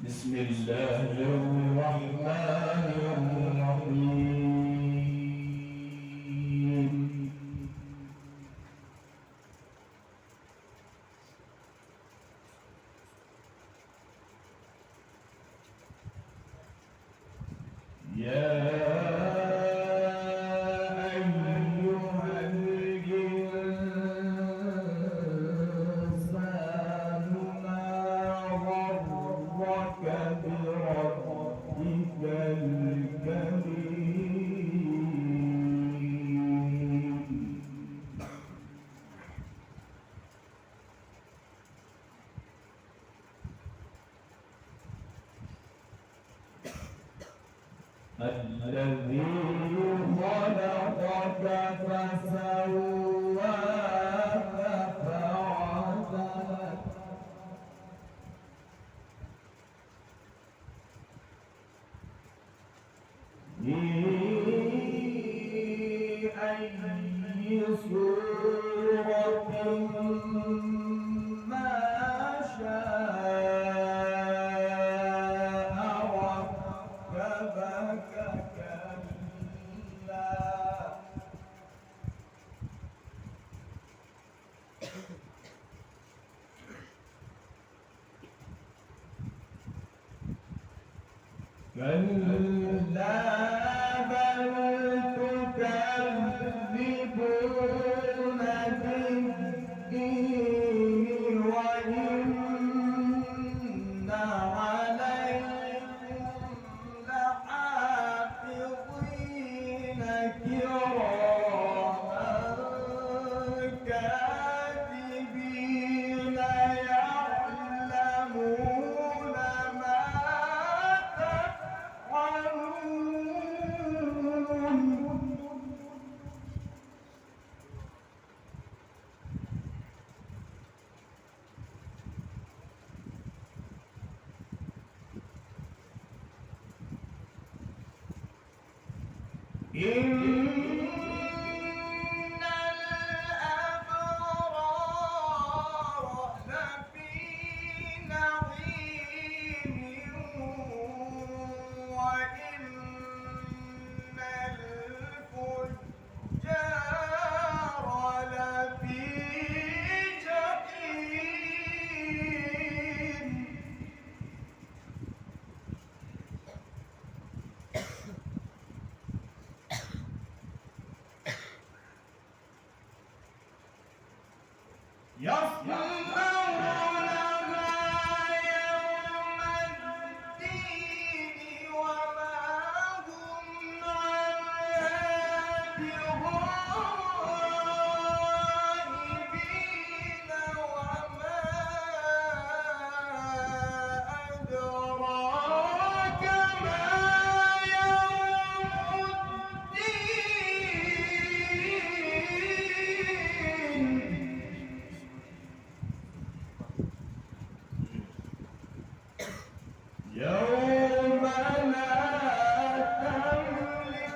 بسم الله الرحمن الرحيم. يا الذي خلقك فسواك فعدلك في أي صورة ما شاء ركبك كلا بل تكذبون بالدين وإن عليكم لحافظين كراما كاتبين يعلمون ما إن الأبرار لفي نعيم وإن الفجار لفي جحيم يصلونها يوم الدين وما هم عنها بغائبين وما أدراك ما يوم الدين يوم لا تملك